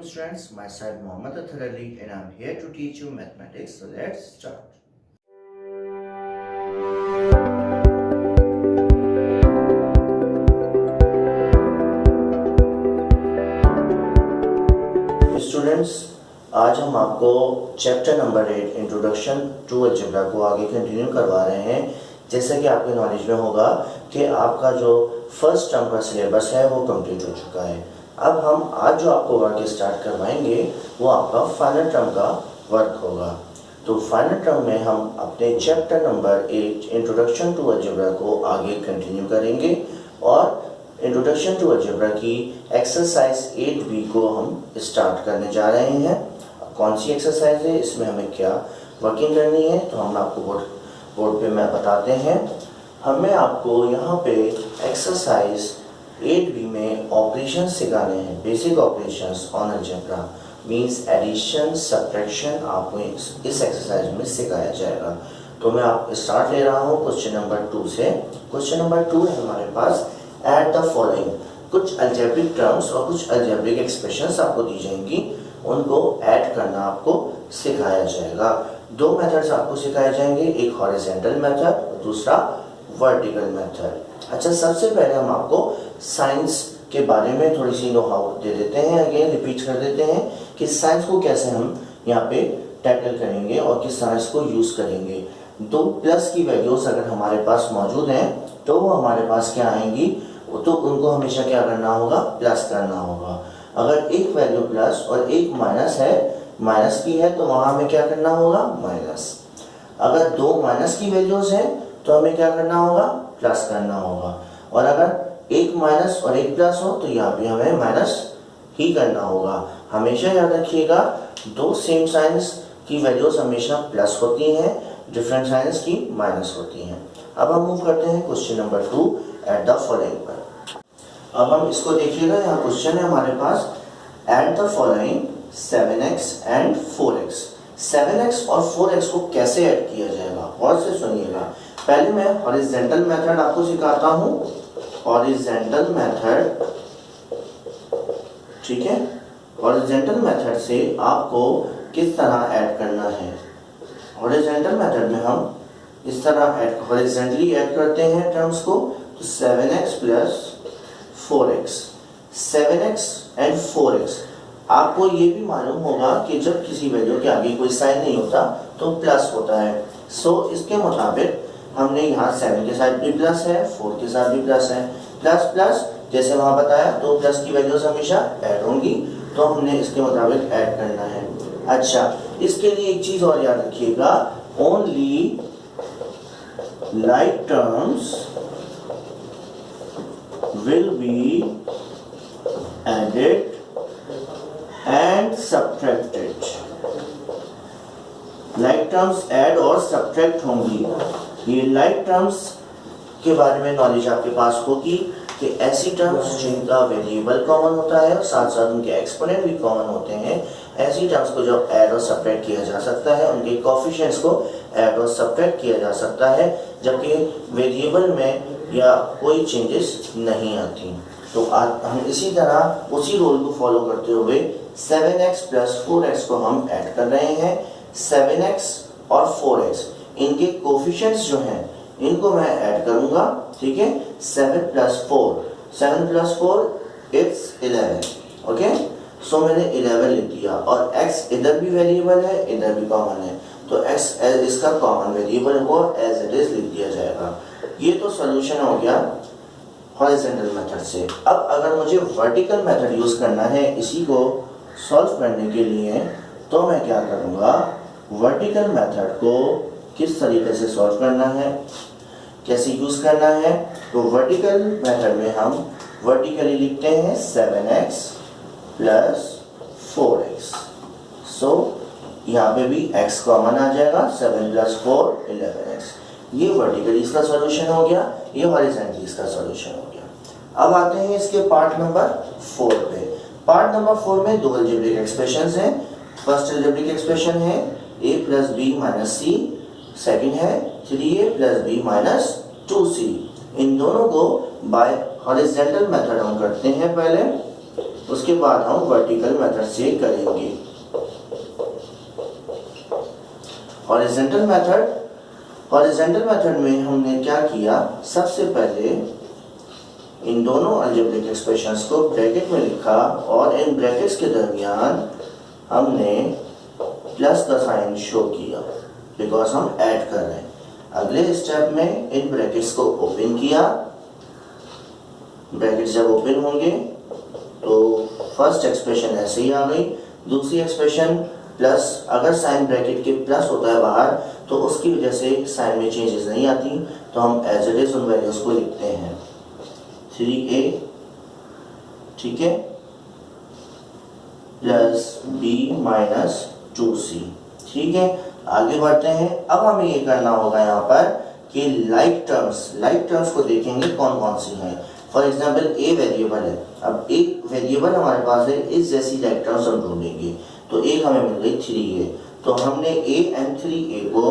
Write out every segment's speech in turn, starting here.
Welcome students, myself Mohammad Athar Ali and I'm here to teach you mathematics. So let's start. Students, आज हम आपको chapter number 8 introduction to algebra को आगे continue करवा रहे हैं। जैसे कि आपके नॉलेज में होगा कि आपका जो फर्स्ट टर्म का सिलेबस है वो कंप्लीट हो चुका है। अब हम आज जो आपको वर्क स्टार्ट करवाएंगे वो आपका फाइनल टर्म का वर्क होगा। तो फाइनल टर्म में हम अपने chapter number 8 introduction to algebra को आगे कंटिन्यू करेंगे और इंट्रोडक्शन टू अलजेब्रा की एक्सरसाइज 8B को हम स्टार्ट करने जा रहे हैं। कौन सी एक्सरसाइज है, इसमें हमें क्या वर्किंग करनी है, तो हम आपको बोर्ड पे मैं बताते हैं। हमें आपको यहाँ पे एक्सरसाइज 8B में ऑपरेशन सिखाने हैं, basic operations on algebra means addition subtraction आपको इस एक्सरसाइज में सिखाया जाएगा। तो मैं आप स्टार्ट ले रहा हूँ क्वेश्चन नंबर 2 से। क्वेश्चन नंबर 2 है हमारे पास, ऐड द फॉलोइंग। कुछ अलजेब्रिक टर्म्स और कुछ अलजेब्रिक एक्सप्रेशंस आपको दी जाएंगी, उनको ऐड करना आपको सिखाया जाएगा। दो मेथड्स आपको सिखाए जाएंगे, एक हॉरिजॉन्टल मेथड और दूसरा वर्टिकल मेथड। अच्छा, सबसे पहले हम आपको साइंस के बारे में थोड़ी सी नो हाउ दे देते हैं, अगेन रिपीट कर देते हैं कि साइंस को कैसे हम यहाँ पे टैकल करेंगे और किस तरह इसको यूज करेंगे। दो प्लस की वैल्यूज अगर हमारे पास मौजूद हैं तो वो हमारे पास क्या आएंगी, तो उनको हमेशा क्या करना होगा, प्लस करना होगा। अगर एक वैल्यू प्लस और एक माइनस है, माइनस की है, तो वहां हमें क्या करना होगा, माइनस। अगर दो माइनस की वैल्यूज हैं तो हमें क्या करना होगा, प्लस करना होगा। और अगर एक माइनस और एक प्लस हो तो यहाँ पे हमें माइनस ही करना होगा। हमेशा याद रखिएगा, दो सेम साइंस की वैल्यूज हमेशा प्लस होती हैं, डिफरेंट साइंस की माइनस होती हैं। अब हम मूव करते हैं question number 2 at the following पर। अब हम इसको देखिएगा, यहाँ क्वेश्चन है हमारे पास, at the following 7x and 4x। 7x और 4x को कैसे ऐड किया जाएगा, और से सुनिएगा। पहले मैं हॉरिजॉन्टल मेथड आपको सिखाता हूँ, हॉरिजॉन्टल मेथड, ठीक है। हॉरिजॉन्टल मेथड से आपको किस तरह ऐड करना है। हॉरिजॉन्टल मेथड में हम इस तरह हॉरिजॉन्टली ऐड करते हैं टर्म्स को, तो 7x plus 4x, 7x and 4x। आपको ये भी मालूम होगा कि जब किसी वैल्यू के आगे कोई साइन नहीं होता तो प्लस होता है। सो इसके मुताबिक हमने यहाँ 7 के साथ भी प्लस है, 4 के साथ भी प्लस है। प्लस प्लस जैसे वहाँ बताया, तो प्लस की वैल्यूज हमेशा ऐड होंगी, तो हमने इसके मुताबिक ऐड करना है। अच्छा, इसके लिए एक चीज और याद रखिएगा, only like terms will be added and subtracted। like terms add और subtract होंगी। ये like terms के बारे में नॉलेज आपके पास होगी कि ऐसी टर्म्स जिनका वेरिएबल कॉमन होता है और साथ साथ उनके एक्सपोनेंट भी कॉमन होते हैं, ऐसी टर्म्स को जो ऐड और सब्ट्रैक्ट किया जा सकता है, उनके कोएफिशिएंट्स को ऐड और सब्ट्रैक्ट किया जा सकता है, जबकि वेरिएबल में या कोई चेंजेस नहीं आती। तो हम इसी तरह उसी रूल को फॉलो करते हुए 7x प्लस 4x को हम ऐड कर रहे हैं। 7x और 4x, इनके कोएफिशिएंट्स जो हैं इनको मैं ऐड करूंगा, ठीक है। 7 प्लस 4 इट्स 11, ओके। सो मैंने 11 लिख दिया, और x इधर भी वेरिएबल है, इधर भी कॉमन है, तो x इसका कॉमन वेरिएबल को एज इट इज लिख दिया जाएगा। ये तो सॉल्यूशन हो गया हॉरिजॉन्टल मेथड से। अब अगर मुझे वर्टिकल मेथड यूज करना है इसी को सॉल्व करने के लिए, तो मैं क्या करूँगा, वर्टिकल मेथड को किस तरीके से सॉल्व करना है, कैसे यूज करना है। तो वर्टिकल मेथड में हम वर्टिकली लिखते हैं 7x प्लस 4x। सो यहाँ पे भी x कॉमन आ जाएगा, 7 प्लस 4 11x। ये वर्टिकली इसका सॉल्यूशन हो गया, ये हॉरिजॉन्टली इसका सॉल्यूशन हो गया। अब आते हैं इसके पार्ट नंबर 4 पे। पार्ट नंबर 4 में दो अलजेब्रिक एक्सप्रेशंस हैं। फर्स्ट अलजेब्रिक एक्सप्रेशन है a plus b minus c, second है 3a plus b minus 2c। इन दोनों को बाय हॉरिजॉन्टल मेथड हम करते हैं पहले, उसके बाद हम वर्टिकल मेथड से करेंगे। हॉरिजॉन्टल मेथड में हमने क्या किया, सबसे पहले इन दोनों अलजेब्रिक एक्सप्रेशंस को ब्रैकेट में लिखा और इन ब्रैकेट्स के दरमियान हमने प्लस का साइन शो किया बिकॉज हम ऐड कर रहे हैं। अगले स्टेप में इन ब्रैकेट्स को ओपन किया, ब्रैकेट्स जब ओपन होंगे तो फर्स्ट एक्सप्रेशन ऐसे ही आ गई, दूसरी एक्सप्रेशन प्लस, अगर साइन ब्रैकेट के प्लस होता है बाहर तो उसकी वजह से साइन में चेंजेस नहीं आती, तो हम एज इट इज उन वैल्यूज को लिखते हैं 3a, ठीक है, प्लस b माइनस 2c, ठीक है। आगे बढ़ते हैं। अब हमें ये करना होगा यहाँ पर कि लाइक टर्म्स को देखेंगे कौन कौन सी हैं। फॉर एग्जाम्पल a वेरिएबल है, अब एक वेरिएबल हमारे पास है, इस जैसी लाइक टर्म्स हम ढूंढेंगे, तो एक हमें मिल गई 3a, तो हमने a एंड 3a को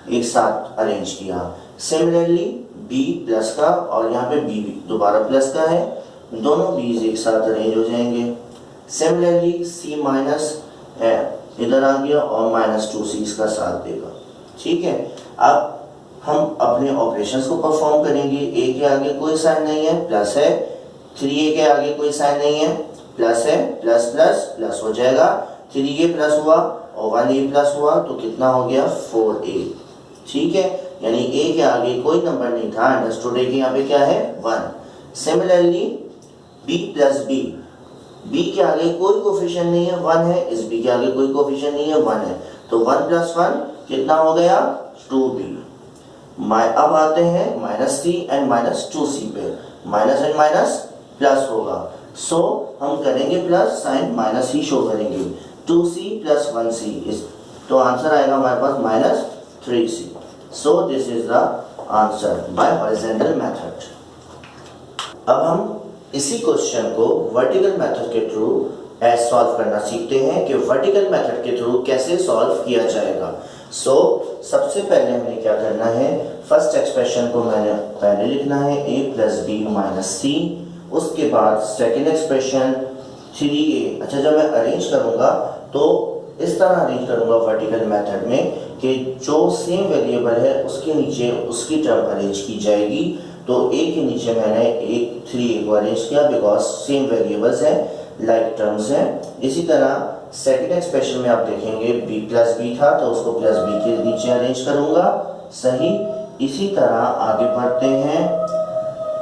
एक साथ अरेंज किया। सिमिलरली b प्लस का और यहाँ पे b दोबारा प्लस का है, दोनों b's एक साथ अरेंज हो जाएंगे। सिमिलरली c माइनस इधर आ गया और माइनस 2c इसका साथ देगा, ठीक है। अब हम अपने ऑपरेशंस को परफॉर्म करेंगे। a के आगे कोई साइन नहीं है, प्लस है, 3a के आगे कोई साइन नहीं है, प्लस है, प्लस प्लस प्लस हो जाएगा, 3a प्लस हुआ और 1a प्लस हुआ तो कितना हो गया 4a, ठीक है। यानी a के आगे कोई नंबर नहीं था, अंडरस्टूड है कि यहाँ पे क्या है 1। सिमिलरली b प्लस b के आगे कोई कोफिशिएंट नहीं है, 1 है, इस b के आगे कोई कोफिशिएंट नहीं है, 1 है, तो 1 प्लस 1 कितना हो गया 2b। अब आते हैं minus c and minus 2c पे, माइनस एंड माइनस प्लस होगा, सो हम करेंगे प्लस, साइन माइनस ही शो करेंगे, 2c प्लस 1c, तो आंसर आएगा हमारे पास minus 3c। So this is the answer by horizontal method. अब हम इसी क्वेश्चन को वर्टिकल मेथड के थ्रू सॉल्व करना सीखते हैं कि वर्टिकल मेथड के थ्रू कैसे सॉल्व किया जाएगा। सो सबसे पहले हमें क्या करना है, फर्स्ट एक्सप्रेशन को मैंने पहले लिखना है a प्लस बी माइनस सी, उसके बाद सेकेंड एक्सप्रेशन 3a। अच्छा, जब मैं अरेंज करूंगा तो इस तरह अरेंज करूंगा वर्टिकल मेथड में कि जो सेम वेरिएबल है उसके नीचे उसकी टर्म अरेंज की जाएगी। तो a के नीचे मैंने एक 3a को अरेंज किया बिकॉज सेम वेरिएबल्स हैं, लाइक टर्म्स हैं। इसी तरह सेकेंड एक्सप्रेशन में आप देखेंगे b प्लस बी था तो उसको प्लस b के नीचे अरेंज करूंगा, सही। इसी तरह आगे बढ़ते हैं,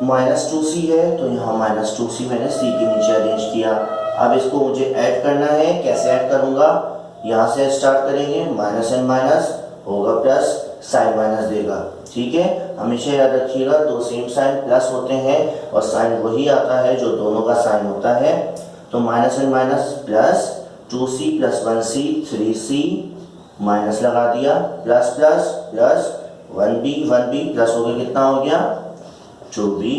माइनस 2c है तो यहाँ माइनस 2c मैंने c के नीचे अरेंज किया। अब इसको मुझे ऐड करना है, कैसे ऐड करूंगा, यहाँ से स्टार्ट करेंगे, माइनस एंड माइनस होगा प्लस, साइन माइनस देगा, ठीक है। हमेशा याद रखिएगा दो सेम साइन प्लस होते हैं और साइन वही आता है जो दोनों का साइन होता है। तो minus and minus plus, 2c plus 1c 3c, minus लगा दिया, plus plus plus 1b plus हो गया, कितना हो गया 2b,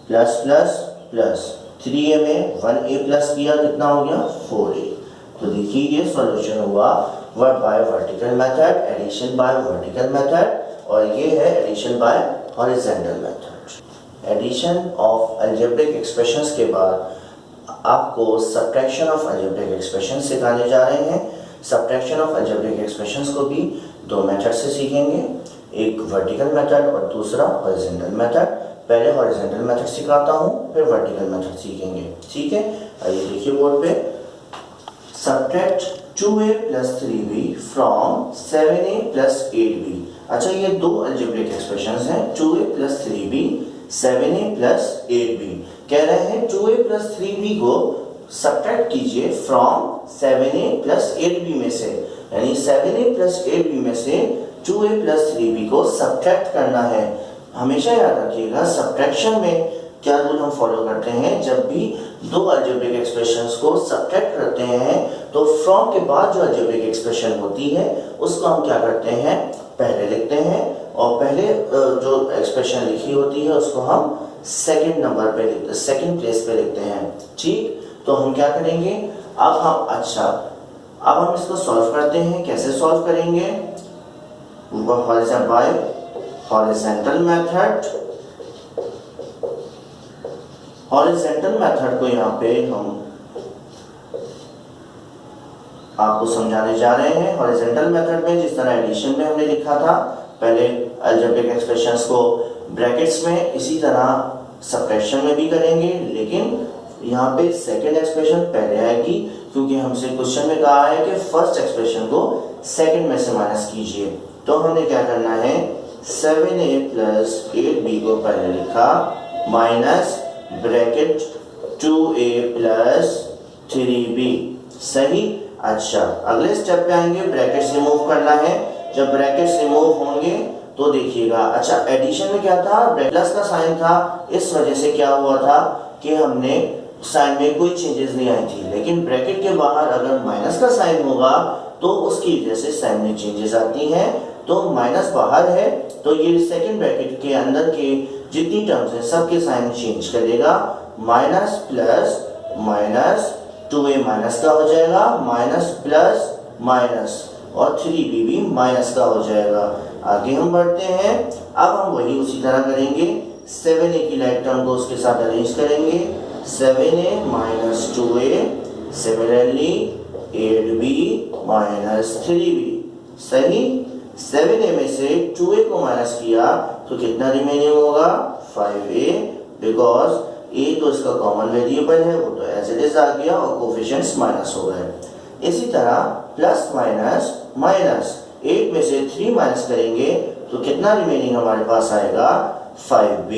plus plus plus 3a में 1a प्लस किया, कितना हो गया 4a। तो देखिए ये सॉल्यूशन हुआ word by vertical method, addition by vertical method, और ये है addition by horizontal method. Addition of algebraic expressions के बाद आपको सब्ट्रैक्शन ऑफ अलजेब्रिक एक्सप्रेशंस सिखाने जा रहे हैं। सब्ट्रैक्शन ऑफ अलजेब्रिक एक्सप्रेशंस को भी दो मेथड से सीखेंगे, एक वर्टिकल मेथड और दूसरा हॉरिजॉन्टल मेथड। पहले हॉरिजॉन्टल मेथड सिखाता हूँ, फिर वर्टिकल मेथड सीखेंगे, ठीक है। आइए देखिए बोर्ड पे, subtract 2a plus 3b from 7a plus 8b। अच्छा, ये दो अलजेब्रिक एक्सप्रेशंस हैं, 2a plus 3b, 7a plus 8b। कह रहे हैं 2a प्लस 3b को सब्ट्रैक्ट कीजिए फ्रॉम 7a प्लस 8b में से, यानी 7a प्लस 8b में से 2a प्लस 3b को सब्ट्रैक्ट करना है। हमेशा याद रखिएगा सब्ट्रैक्शन में क्या रूल हम फॉलो करते हैं, जब भी दो अलजेब्रिक एक्सप्रेशंस को सब्ट्रैक्ट करते हैं तो फ्रॉम के बाद जो अलजेब्रिक एक्सप्रेशन होती है उसको हम क्या करते हैं, पहले लिखते हैं, और पहले जो एक्सप्रेशन लिखी होती है उसको हम सेकंड नंबर पे लिखते, सेकंड प्लेस पे लिखते हैं, ठीक। तो हम क्या करेंगे अब हम, अच्छा अब हम इसको सॉल्व करते हैं। कैसे सॉल्व करेंगे, हॉरिजॉन्टल मेथड, हॉरिजॉन्टल मेथड को यहाँ पे हम आपको समझाने जा रहे हैं। हॉरिजॉन्टल मेथड में जिस तरह एडिशन में हमने लिखा था पहले अलजेब्रिक एक्सप्रेशंस को ब्रैकेट्स में, इसी तरह सब्ट्रैक्शन में भी करेंगे, लेकिन यहाँ पे सेकंड एक्सप्रेशन पहले आएगी क्योंकि हमसे क्वेश्चन में कहा है कि फर्स्ट एक्सप्रेशन को सेकंड में से माइनस कीजिए। तो हमें क्या करना है, 7a प्लस 8b को पहले लिखा minus bracket 2a plus 3b। सही। अच्छा, अगले स्टेप पे आएंगे, ब्रैकेट्स रिमूव करना है। जब ब्रैकेट्स रिमूव होंगे तो देखिएगा, अच्छा एडिशन में क्या था, प्लस का साइन था, इस वजह से क्या हुआ था कि हमने साइन में कोई चेंजेस नहीं आई थी, लेकिन ब्रैकेट के बाहर अगर माइनस का साइन होगा तो उसकी वजह से साइन में चेंजेस आती हैं। तो माइनस बाहर है तो ये सेकंड ब्रैकेट के अंदर के जितनी टर्म्स हैं सबके साइन चेंज करेगा। Minus plus minus 2a minus का हो जाएगा, माइनस प्लस माइनस और 3b भी माइनस का हो जाएगा। आगे हम बढ़ते हैं, अब हम वही उसी तरह करेंगे, 7a की लाइक टर्म को उसके साथ अरेंज करेंगे, 7a minus 2a, similarly 8b minus 3b। सही। 7a में से 2a को माइनस किया तो कितना रिमेनिंग होगा, 5a, बिकॉज a तो इसका कॉमन वेरिएबल है, वो तो एज इट इज आ गया और कोफिशिएंट्स माइनस हो गए। इसी तरह प्लस माइनस माइनस 8 में से 3 माइनस करेंगे तो कितना रिमेनिंग हमारे पास आएगा, 5b।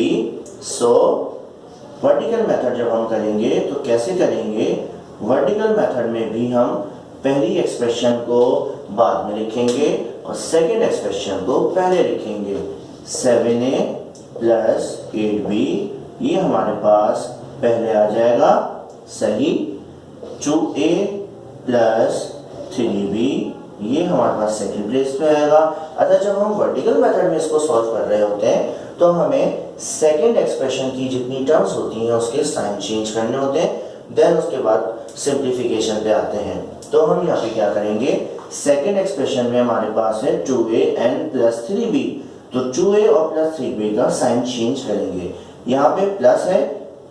सो वर्टिकल मेथड जब हम करेंगे तो कैसे करेंगे, वर्टिकल मेथड में भी हम पहली एक्सप्रेशन को बाद में लिखेंगे और सेकेंड एक्सप्रेशन को पहले लिखेंगे। 7a प्लस 8b ये हमारे पास पहले आ जाएगा। सही। 2a प्लस 3b ये हमारे पास सेकंड प्लेस पे आएगा। अतः जब हम वर्टिकल मेथड में इसको सॉल्व कर रहे होते हैं तो हमें सेकंड एक्सप्रेशन की जितनी टर्म्स होती हैं उसके साइन चेंज करने होते हैं, देन उसके बाद सिंप्लीफिकेशन पे आते हैं। तो हम यहाँ पे क्या करेंगे, सेकंड एक्सप्रेशन में हमारे पास है 2a एंड प्लस 3b, तो 2a और प्लस 3b का साइन चेंज करेंगे। यहाँ पे प्लस है,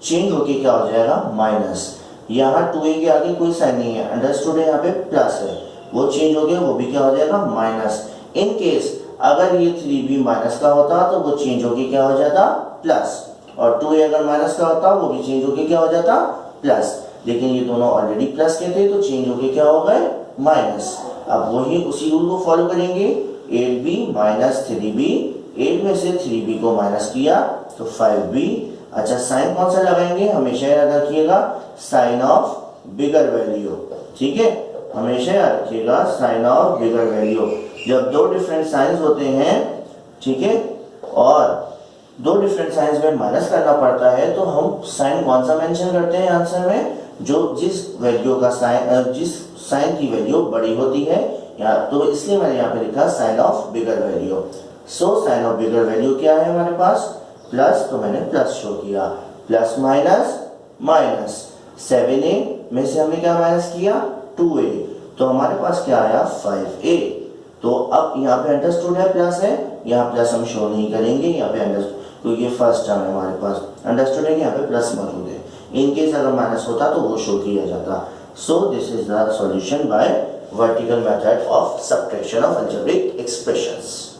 चेंज होके क्या हो जाएगा, माइनस। यहाँ 2a के आगे कोई साइन नहीं है, अंडरस्टूड है, यहाँ पे प्लस है, वो चेंज हो गया, वो भी क्या हो जाएगा, माइनस। इन केस अगर ये 3b माइनस का होता तो वो चेंज होके क्या हो जाता, प्लस, और 2a अगर माइनस का होता वो भी चेंज होके क्या हो जाता, प्लस। लेकिन ये दोनों ऑलरेडी प्लस के थे तो चेंज होके क्या हो गए, माइनस। अब वही उसी रूल को फॉलो करेंगे, 8b माइनस 3b, 8 में से 3b को माइनस किया तो 5b। अच्छा, साइन कौन सा लगाएंगे, हमेशा याद रखिएगा साइन ऑफ बिगर वैल्यू। ठीक है, हमेशा याद रखिएगा साइन ऑफ बिगर वैल्यू। जब दो डिफरेंट साइंस होते हैं, ठीक है, और दो डिफरेंट साइंस में माइनस करना पड़ता है तो हम साइन कौन सा मेंशन करते हैं आंसर में, जो जिस वैल्यू का साइन, जिस साइन की वैल्यू बड़ी होती है, या तो इसलिए मैंने यहाँ पे लिखा sign of bigger value. So sign of bigger value क्या है हमारे पास, प्लस, तो मैंने प्लस शो किया, प्लस माइनस माइनस, 7a में से हमने क्या माइनस किया, 2a, तो हमारे पास क्या आया, 5a। तो अब यहाँ पे अंडरस्टूड है, प्लस है, यहाँ प्लस हम शो नहीं करेंगे, यहाँ पे अंडरस्टूड, तो ये फर्स्ट टर्म है हमारे पास, अंडरस्टूड है कि यहाँ पे प्लस मौजूद है, इन केस अगर माइनस होता तो वो शो किया जाता। सो this is the solution bye vertical method of subtraction of algebraic expressions.